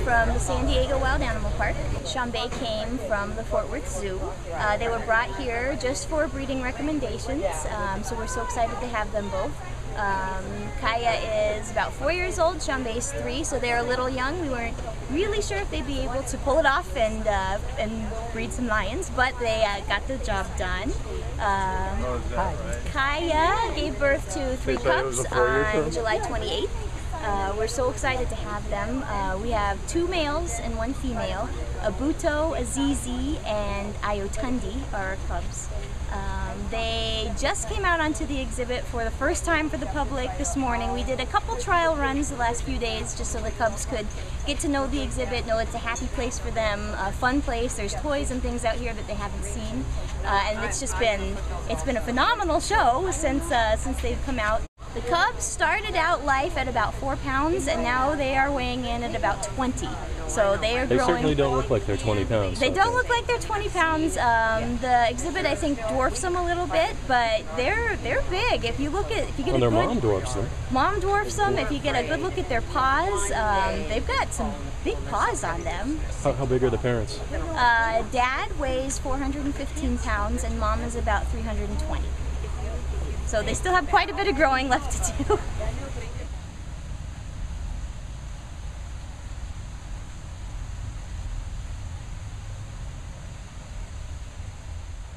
from the San Diego Wild Animal Park. Chambay came from the Fort Worth Zoo. They were brought here just for breeding recommendations, so we're so excited to have them both. Kaya is about 4 years old, Chambay's 3, so they're a little young. We weren't really sure if they'd be able to pull it off and breed some lions, but they got the job done. Kaya gave birth to 3 cubs on July 28th. We're so excited to have them. We have 2 males and 1 female. Abuto, Azizi, and Ayotundi are our cubs. They just came out onto the exhibit for the first time for the public this morning. We did a couple trial runs the last few days just so the cubs could get to know the exhibit, know it's a happy place for them, a fun place. There's toys and things out here that they haven't seen, and it's been a phenomenal show since they've come out. The cubs started out life at about 4 pounds, and now they are weighing in at about 20. So they are growing. They certainly don't look like they're 20 pounds. They don't look like they're 20 pounds. The exhibit, I think, dwarfs them a little bit, but they're big. If you get a good, mom dwarfs them. Mom dwarfs them. If you get a good look at their paws, they've got some big paws on them. How big are the parents? Dad weighs 415 pounds, and Mom is about 320. So they still have quite a bit of growing left to do.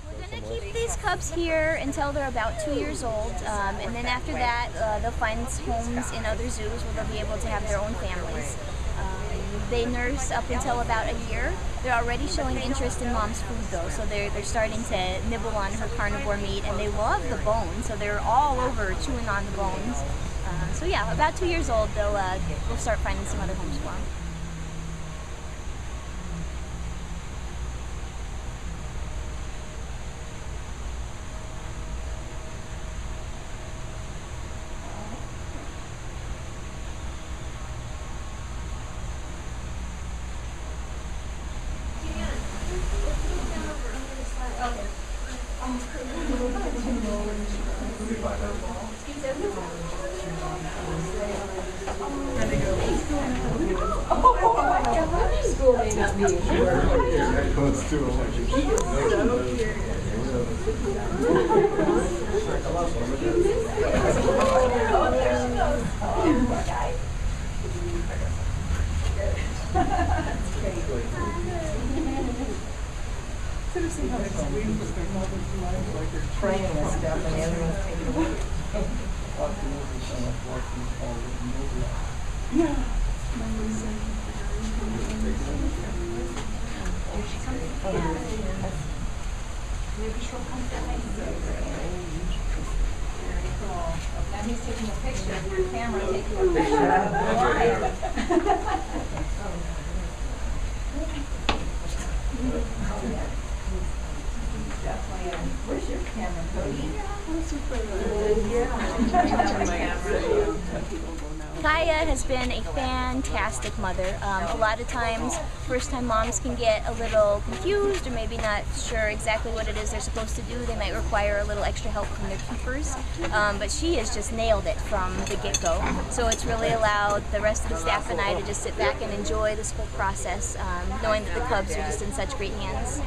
We're going to keep these cubs here until they're about 2 years old, and then after that they'll find homes in other zoos where they'll be able to have their own families. They nurse up until about a year. They're already showing interest in Mom's food though, so they're starting to nibble on her carnivore meat, and they love the bones, so they're all over chewing on the bones. So yeah, about 2 years old, we'll start finding some other homes for them. School may not be praying and stuff, and everyone's taking away. Yeah. Maybe she'll come down. Now he's taking a picture of your camera, taking a picture of the lion. Where's your camera, Cody? Kaya has been a fantastic mother. A lot of times, first-time moms can get a little confused or maybe not sure exactly what it is they're supposed to do. They might require a little extra help from their keepers, but she has just nailed it from the get-go. So it's really allowed the rest of the staff and I to just sit back and enjoy this whole process, knowing that the cubs are just in such great hands.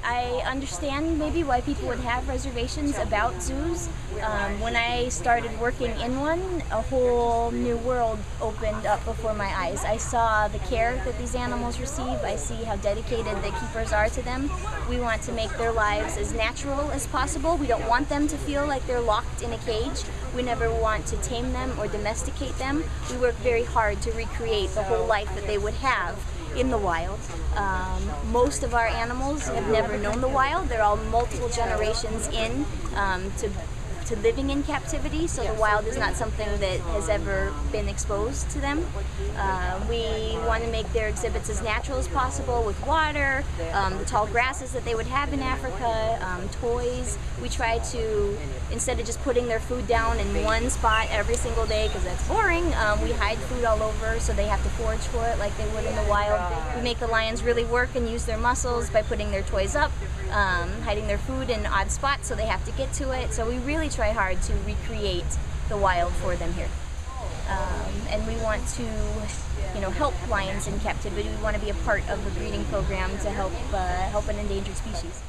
I understand maybe why people would have reservations about zoos. When I started working in one, a whole new world opened up before my eyes. I saw the care that these animals receive. I see how dedicated the keepers are to them. We want to make their lives as natural as possible. We don't want them to feel like they're locked in a cage. We never want to tame them or domesticate them. We work very hard to recreate the whole life that they would have in the wild. Most of our animals have never known the wild. They're all multiple generations in to living in captivity, so the wild is not something that has ever been exposed to them. We want to make their exhibits as natural as possible with water, the tall grasses that they would have in Africa, toys. We try to, instead of just putting their food down in one spot every single day because that's boring, we hide food all over so they have to forage for it like they would in the wild. We make the lions really work and use their muscles by putting their toys up, hiding their food in odd spots so they have to get to it. So we really try hard to recreate the wild for them here. and we want to, help lions in captivity. We want to be a part of the breeding program to help an endangered species.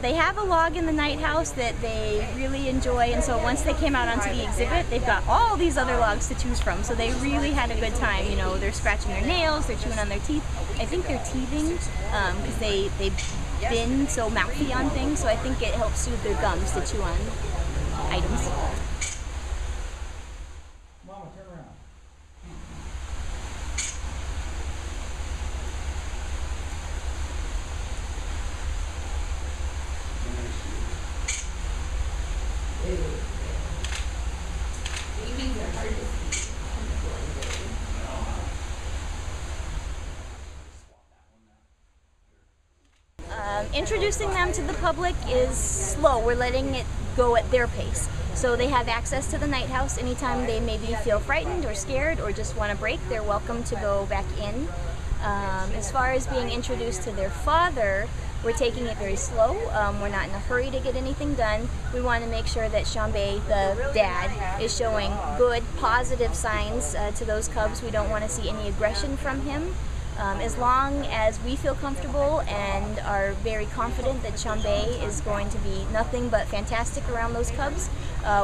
They have a log in the night house that they really enjoy, and so once they came out onto the exhibit, they've got all these other logs to choose from, so they really had a good time. They're scratching their nails, they're chewing on their teeth. I think they're teething because they've been so mouthy on things, so I think it helps soothe their gums to chew on items. Mama, turn around. Introducing them to the public is slow. We're letting it go at their pace. So they have access to the night house anytime they maybe feel frightened or scared or just want a break. They're welcome to go back in. As far as being introduced to their father, we're taking it very slow. We're not in a hurry to get anything done. We want to make sure that Chambé, the dad, is showing good, positive signs to those cubs. We don't want to see any aggression from him. As long as we feel comfortable and are very confident that Chambé is going to be nothing but fantastic around those cubs,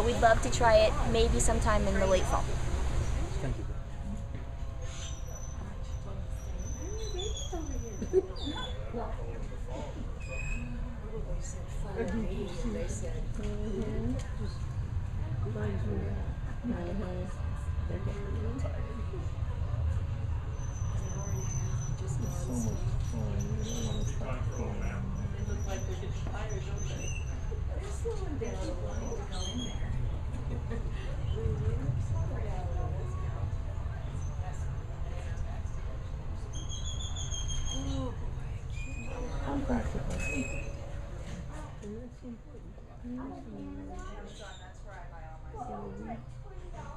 we'd love to try it maybe sometime in the late fall. Thank you.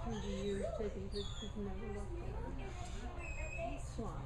Through the years, taking pictures, never looked at them. Swap.